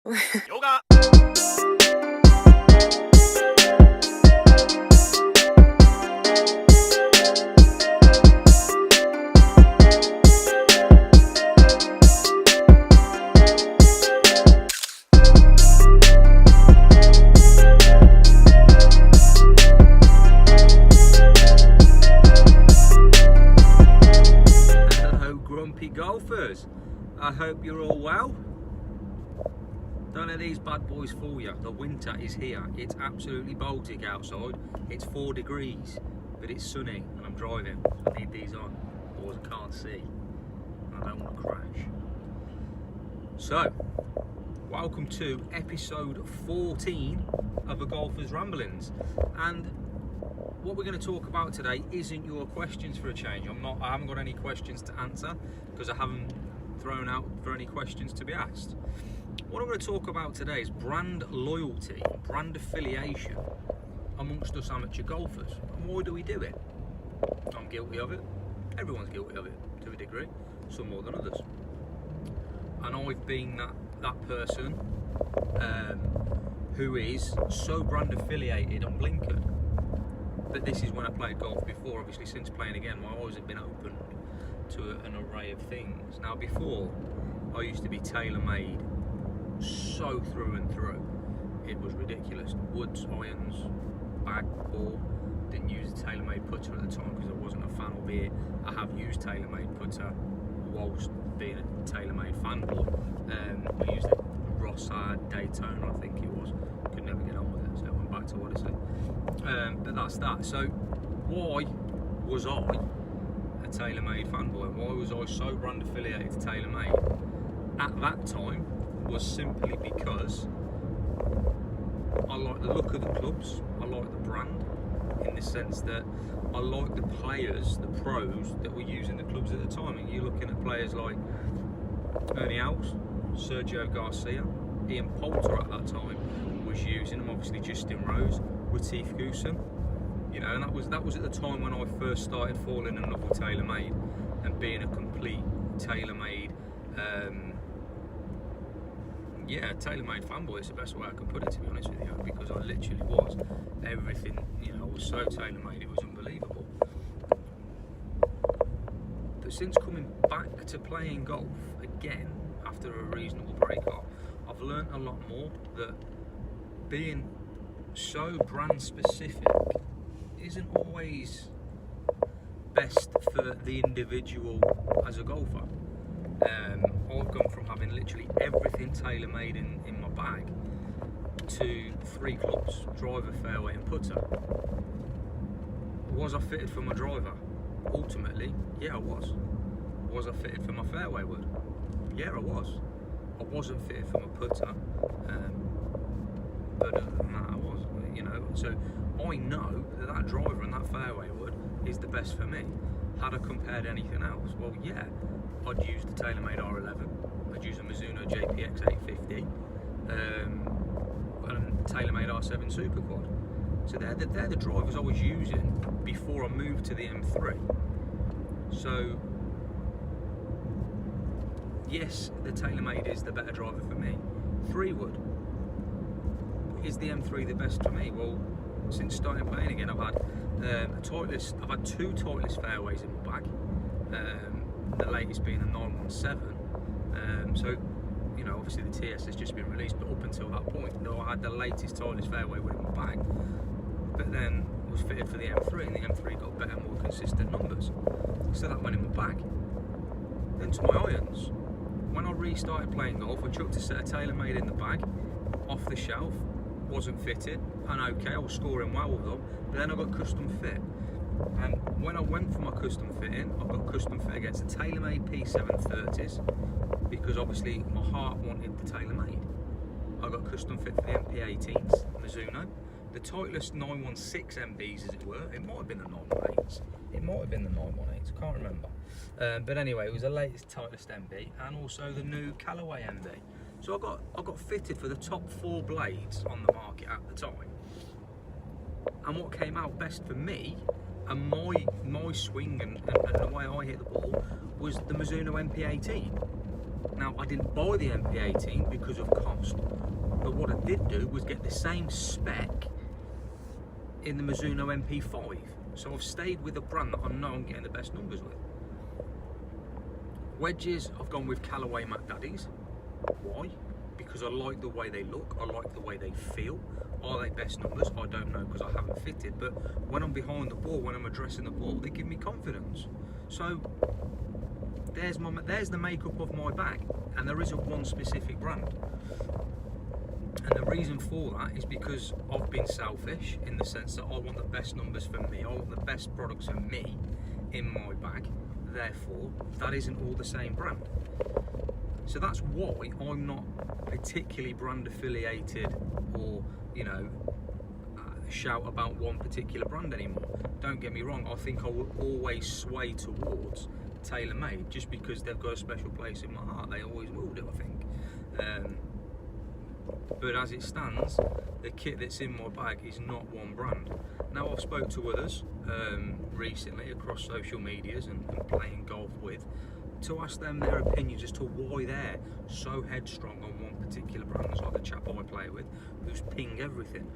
Yoga! Golfers, I hope you're all well. Don't let these bad boys fool you. The winter is here. It's absolutely Baltic outside. It's 4 degrees, but it's sunny and I'm driving. I need these on, otherwise I can't see. And I don't want to crash. So, welcome to episode 14 of the Golfers Ramblings. And what we're going to talk about today isn't your questions for a change. I haven't got any questions to answer because I haven't thrown out for any questions to be asked. What I'm going to talk about today is brand loyalty, brand affiliation amongst us amateur golfers. And why do we do it? I'm guilty of it. Everyone's guilty of it to a degree, some more than others. And I've been that person who is so brand affiliated on Blinker. But this is when I played golf before. Obviously, since playing again, my eyes have been opened to an array of things. Now, before, I used to be tailor-made so through and through. It was ridiculous. Woods, irons, bag, ball. Didn't use a tailor-made putter at the time because I wasn't a fan of it. I have used tailor-made putter whilst being a tailor-made fanboy. I used it Rossard, Daytona, I think it was. Could never get on with it, so I went back to Odyssey. But that's that. So why was I a TaylorMade fanboy? Why was I so brand affiliated to TaylorMade at that time? Was simply because I like the look of the clubs, I like the brand, in the sense that I like the players, the pros that were using the clubs at the time. And you're looking at players like Ernie Els, Sergio Garcia, Ian Poulter at that time was using them, obviously Justin Rose, Retief Goosen, you know, and that was at the time when I first started falling in love with TaylorMade and being a complete TaylorMade, TaylorMade fanboy is the best way I can put it, to be honest with you, because I literally was. Everything, you know, was so TaylorMade, it was unbelievable. But since coming back to playing golf again after a reasonable break off, I've learnt a lot more that being so brand specific isn't always best for the individual as a golfer. I've gone from having literally everything tailor-made in my bag to 3 clubs, driver, fairway and putter. Was I fitted for my driver? Ultimately, yeah, I was. Was I fitted for my fairway wood? Yeah, I was. I wasn't fitted for my putter, but other than that I was, you know. So I know that driver and that fairway wood is the best for me. Had I compared anything else? Well, yeah, I'd use the TaylorMade R11, I'd use a Mizuno JPX 850, and TaylorMade R7 Super Quad. So they're the drivers I was using before I moved to the M3. So yes, the TaylorMade is the better driver for me. 3 wood. Is the M3 the best for me? Well, since starting playing again, I've had I've had 2 Titleist fairways in my bag. The latest being a 917. So, you know, obviously the TS has just been released, but up until that point, no, I had the latest Titleist fairway wood in my bag. But then was fitted for the M3, and the M3 got better, more consistent numbers. So that went in my bag. Then to my irons. When I restarted playing golf, I chucked a set of TaylorMade in the bag, off the shelf, wasn't fitted, and okay, I was scoring well with them, but then I got custom fit. And when I went for my custom fitting, I got custom fit against the TaylorMade P730s, because obviously my heart wanted the TaylorMade. I got custom fit for the MP18s, Mizuno, the Titleist 916 MBs as it were. It might have been the 918s, it might have been the 918s, I can't remember. But anyway, it was the latest Titleist MB and also the new Callaway MB. So I got fitted for the top 4 blades on the market at the time. And what came out best for me and my swing and the way I hit the ball was the Mizuno MP18. Now, I didn't buy the MP18 because of cost, but what I did do was get the same spec in the Mizuno MP5. So I've stayed with a brand that I know I'm getting the best numbers with. Wedges, I've gone with Callaway Mac Daddies. Why? Because I like the way they look, I like the way they feel. Are they best numbers? I don't know because I haven't fitted, but when I'm behind the ball, when I'm addressing the ball, they give me confidence. So there's the makeup of my bag, and there isn't one specific brand. And the reason for that is because I've been selfish in the sense that I want the best numbers for me, I want the best products for me in my bag. Therefore, that isn't all the same brand. So that's why I'm not particularly brand affiliated or, you know, shout about one particular brand anymore. Don't get me wrong, I think I will always sway towards TaylorMade just because they've got a special place in my heart. They always will do, I think. But as it stands, the kit that's in my bag is not one brand. Now, I've spoke to others recently across social medias and playing golf with, to ask them their opinions as to why they're so headstrong on one particular brand. There's like the chap I play with who's ping everything,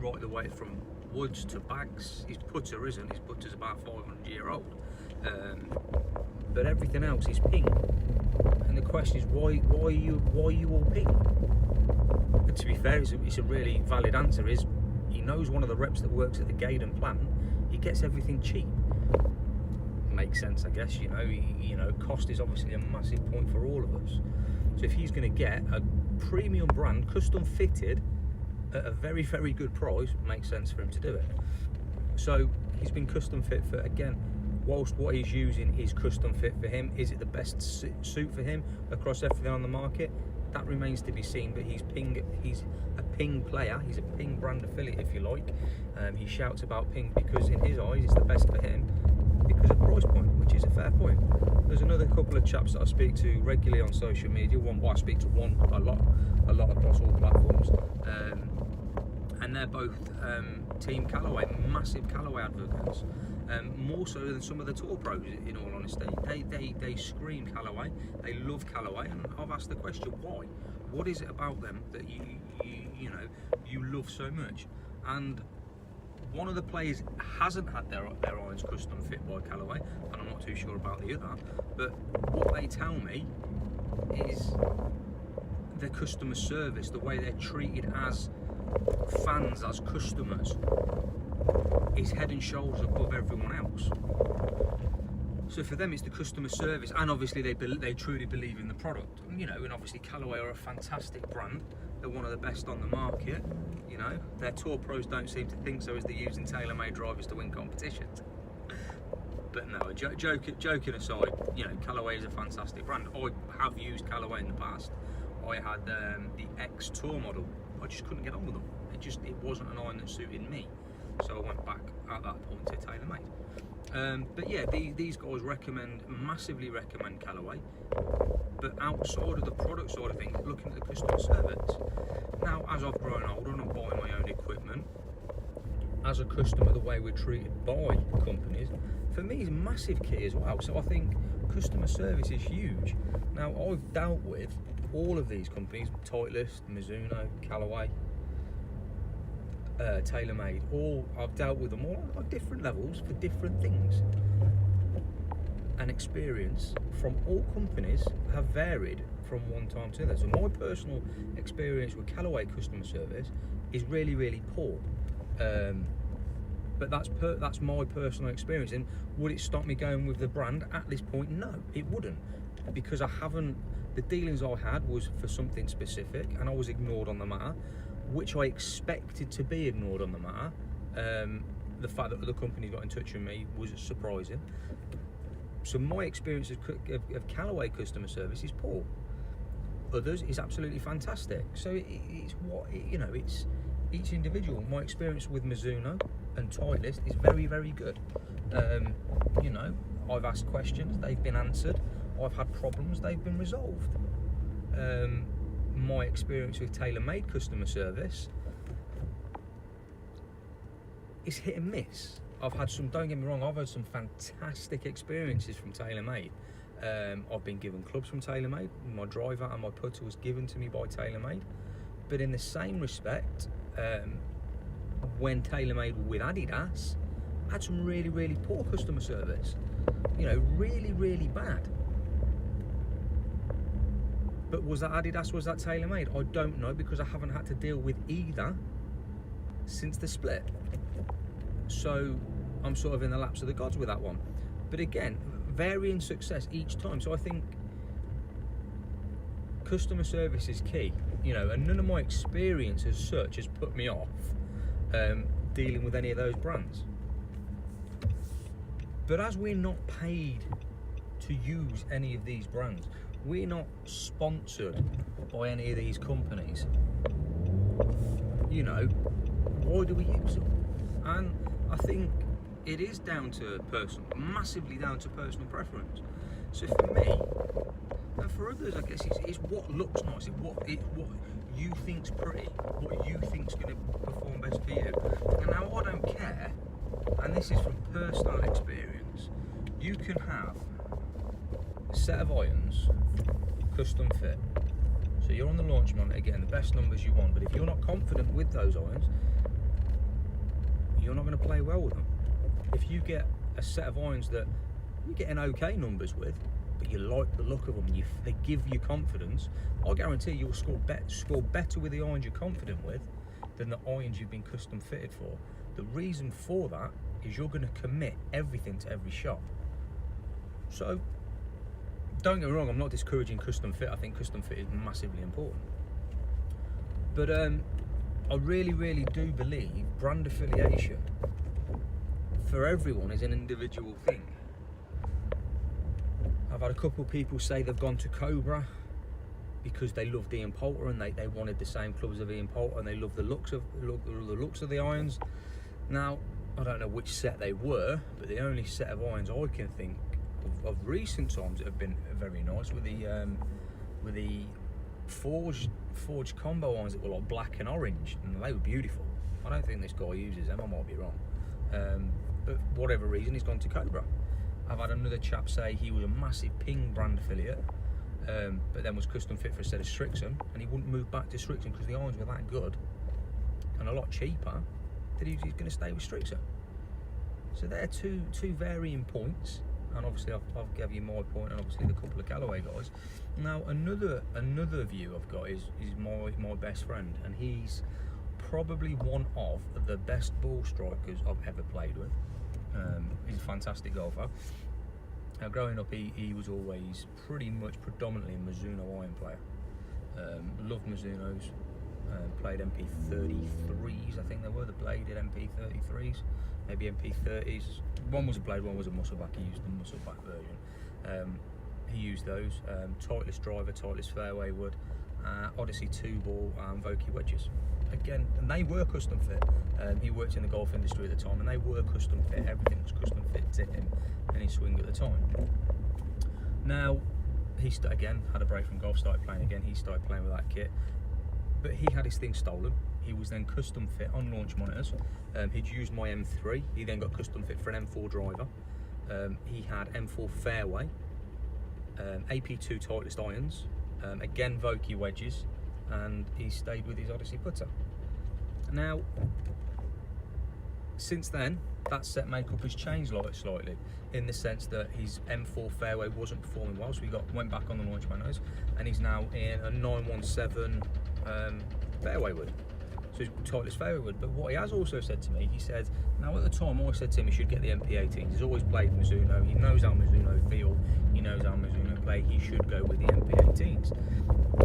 right the way from woods to bags. His putter isn't, his putter's about 500-year-old. But everything else is ping. And the question is, why are you all ping? But to be fair, it's a really valid answer, is he knows one of the reps that works at the Gaydon plant, he gets everything cheap. Makes sense, I guess. You know, cost is obviously a massive point for all of us. So if he's going to get a premium brand, custom fitted at a very, very good price, it makes sense for him to do it. So he's been custom fit for, again, whilst what he's using is custom fit for him, is it the best suit for him across everything on the market? That remains to be seen, but he's a Ping player, he's a Ping brand affiliate, if you like. He shouts about Ping because in his eyes it's the best for him because of price point, which is a fair point. There's another couple of chaps that I speak to regularly on social media. I speak to one a lot across all platforms, and they're both Team Callaway, massive Callaway advocates. More so than some of the tour pros, in all honesty. They scream Callaway, they love Callaway, and I've asked the question, why? What is it about them that you love so much? And one of the players hasn't had their irons custom fit by Callaway, and I'm not too sure about the other, but what they tell me is their customer service, the way they're treated as fans, as customers, is head and shoulders above everyone else. So for them, it's the customer service, and obviously they truly believe in the product. And obviously Callaway are a fantastic brand. They're one of the best on the market. Their tour pros don't seem to think so, as they're using TaylorMade drivers to win competitions. But no, joking aside, Callaway is a fantastic brand. I have used Callaway in the past. I had the X Tour model. I just couldn't get on with them. It wasn't an iron that suited me. So I went back at that point to TaylorMade. But yeah, these guys massively recommend Callaway. But outside of the product side of things, looking at the customer service. Now, as I've grown older and I'm buying my own equipment, as a customer, the way we're treated by companies, for me, is massive key as well. So I think customer service is huge. Now, I've dealt with all of these companies: Titleist, Mizuno, Callaway, TaylorMade. I've dealt with them all on different levels for different things. And experience from all companies have varied from one time to another. So my personal experience with Callaway customer service is really, really poor. But that's my personal experience. And would it stop me going with the brand at this point? No, it wouldn't, because the dealings I had was for something specific, and I was ignored on the matter, which I expected to be ignored on the matter. The fact that other companies got in touch with me was surprising. So my experience of Callaway customer service is poor. Others is absolutely fantastic. So it's each individual. My experience with Mizuno and Titleist is very, very good. I've asked questions, they've been answered. I've had problems, they've been resolved. My experience with TaylorMade customer service is hit and miss. Don't get me wrong, I've had some fantastic experiences from TaylorMade. I've been given clubs from TaylorMade. My driver and my putter was given to me by TaylorMade. But in the same respect, when TaylorMade were with Adidas, I had some really, really poor customer service. You know, really, really bad. But was that Adidas, was that TaylorMade? I don't know, because I haven't had to deal with either since the split. So I'm sort of in the laps of the gods with that one. But again, varying success each time. So I think customer service is key, you know, and none of my experience as such has put me off dealing with any of those brands. But as we're not paid to use any of these brands, we're not sponsored by any of these companies, you know, why do we use them? And I think it is down to massively down to personal preference. So for me, and for others, I guess it's what looks nice, it's what you think's pretty, what you think's going to perform best for you. And now I don't care, and this is from personal experience, you can have a set of irons, custom fit. So you're on the launch monitor getting the best numbers you want, but if you're not confident with those irons, you're not going to play well with them. If you get a set of irons that you're getting okay numbers with, but you like the look of them, they give you confidence, I guarantee you'll score better with the irons you're confident with than the irons you've been custom fitted for. The reason for that is you're going to commit everything to every shot. So don't get me wrong, I'm not discouraging custom fit. I think custom fit is massively important. But I really, really do believe brand affiliation for everyone is an individual thing. I've had a couple of people say they've gone to Cobra because they loved Ian Poulter and they wanted the same clubs of Ian Poulter, and they love the looks of the irons. Now, I don't know which set they were, but the only set of irons I can think of recent times that have been very nice were the forged combo irons that were like black and orange, and they were beautiful. I don't think this guy uses them, I might be wrong. But for whatever reason, he's gone to Cobra. I've had another chap say he was a massive Ping brand affiliate, but then was custom fit for a set of Strixon, and he wouldn't move back to Strixon because the irons were that good and a lot cheaper, that he's going to stay with Strixon. So they're two varying points, and obviously I've given you my point, and obviously the couple of Callaway guys. Now another view I've got is my best friend, and he's probably one of the best ball strikers I've ever played with. He's a fantastic golfer. Now, growing up, he was always predominantly a Mizuno iron player. Loved Mizunos. Played MP33s, I think they were. The bladed MP33s, maybe MP30s. One was a blade, one was a muscleback. He used the muscleback version. He used those. Titleist driver, Titleist fairway wood, Odyssey 2-ball, and Vokey wedges. Again, and they were custom fit. He worked in the golf industry at the time, and they were custom fit. Everything was custom fit to him and his swing at the time. Now, he again had a break from golf, started playing again. He started playing with that kit, but he had his thing stolen. He was then custom fit on launch monitors. He'd used my M3. He then got custom fit for an M4 driver. He had M4 fairway, AP2 Titleist irons, again Vokey wedges, and he stayed with his Odyssey putter. Now, since then, that set makeup has changed slightly, in the sense that his M4 fairway wasn't performing well, so he went back on the launch manos, and he's now in a 917 fairway wood. So he's Titleist fairway wood. But what he has also said to me, he said, now at the time I said to him he should get the MP18s. He's always played Mizuno, he knows how Mizuno feel, he knows how Mizuno play, he should go with the MP18s.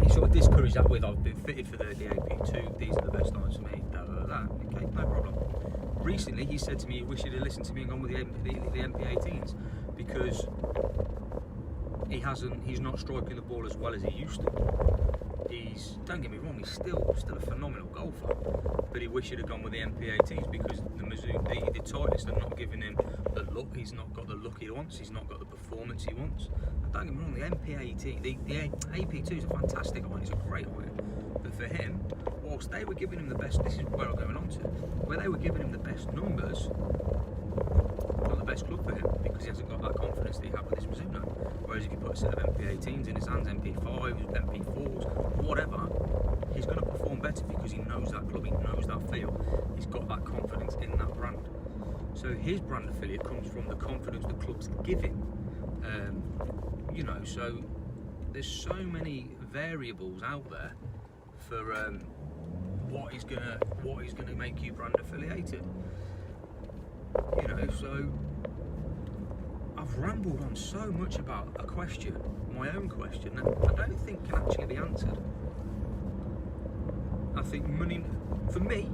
He sort of discouraged that with, I've been fitted for the AP2, these are the best irons for me, that. Okay, no problem. Recently he said to me he wished he'd have listened to me and gone with the MP18s, because he's not striking the ball as well as he used to. Don't get me wrong, he's still a phenomenal golfer, but he wished he'd have gone with the MP18s because the Titleist are not giving him the look. He's not got the look he wants, he's not got the performance he wants. And don't get me wrong, the MP18, the AP2 is a fantastic iron, he's a great iron, but for him, whilst they were giving him the best, this is where I'm going on to, where they were giving him the best numbers, the best club for him because he hasn't got that confidence that he had with his Mizuno. Whereas if you put a set of MP18s in his hands, MP5s, MP4s, whatever, he's going to perform better because he knows that club, he knows that feel, he's got that confidence in that brand. So his brand affiliate comes from the confidence the club's giving. You know, so there's so many variables out there for what is gonna make you brand affiliated. You know, so I've rambled on so much about a question, my own question, that I don't think can actually be answered. I think money, for me,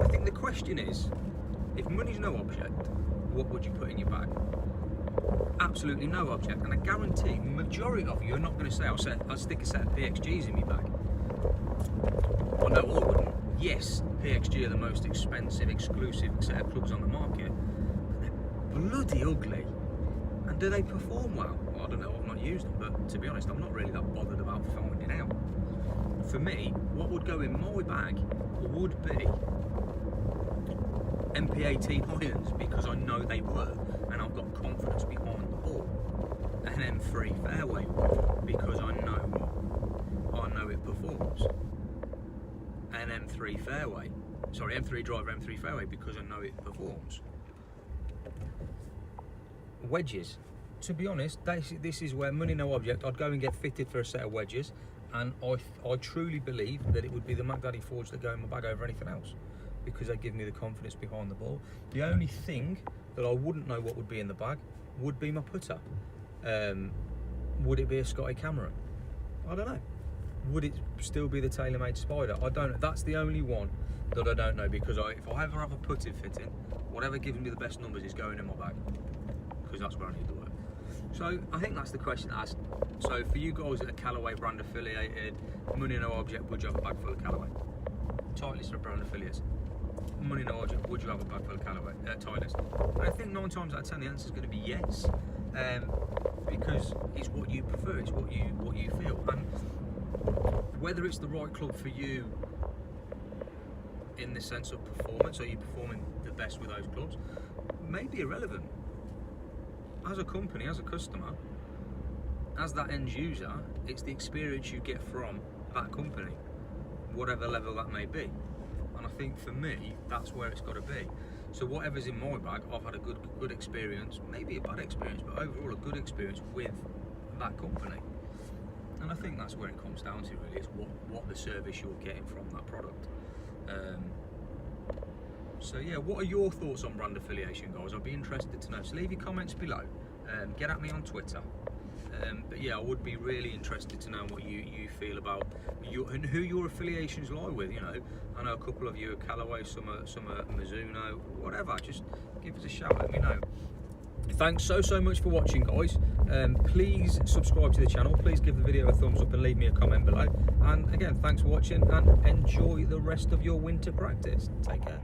I think the question is, if money's no object, what would you put in your bag? Absolutely no object, and I guarantee majority of you are not going to say I'll stick a set of PXGs in my bag. Well, no, I wouldn't. Yes, PXG are the most expensive, exclusive set of clubs on the market. They're bloody ugly. And do they perform well? Well, I don't know, I've not used them, but to be honest, I'm not really that bothered about finding out. For me, what would go in my bag would be MP18 irons, because I know they work and I've got confidence behind the ball. An M3 fairway because I know it performs. An M3 fairway, sorry, M3 driver, M3 fairway because I know it performs. Wedges, to be honest, this is where money no object. I'd go and get fitted for a set of wedges, and I truly believe that it would be the Mac Daddy Forge that go in my bag over anything else, because they give me the confidence behind the ball. The only thing that I wouldn't know what would be in the bag would be my putter. Would it be a Scotty Cameron? I don't know. Would it still be the TaylorMade Spider? I don't know. That's the only one that I don't know, because if I ever have a putting fitting, whatever gives me the best numbers is going in my bag, because that's where I need to work. So I think that's the question asked. So for you guys that are Callaway brand affiliated, money no object, would you have a bag full of Callaway? Titleist for brand affiliates, money no object, would you have a bag full of Callaway? Titleist. And I think 9 times out of 10 the answer is going to be yes, because it's what you prefer, it's what you feel, and whether it's the right club for you in the sense of performance, are you performing the best with those clubs, may be irrelevant. As a company, as a customer, as that end user, it's the experience you get from that company, whatever level that may be. And I think for me, that's where it's got to be. So whatever's in my bag, I've had a good experience, maybe a bad experience, but overall a good experience with that company. And I think that's where it comes down to, really, is what the service you're getting from that product. So yeah, what are your thoughts on brand affiliation, guys? I'd be interested to know. So leave your comments below. Get at me on Twitter. But yeah, I would be really interested to know what you feel about and who your affiliations lie with. You know, I know a couple of you are Callaway, some are Mizuno, whatever. Just give us a shout, let me know. Thanks so much for watching, guys. Please subscribe to the channel, please give the video a thumbs up and leave me a comment below. And again, thanks for watching and enjoy the rest of your winter practice. Take care.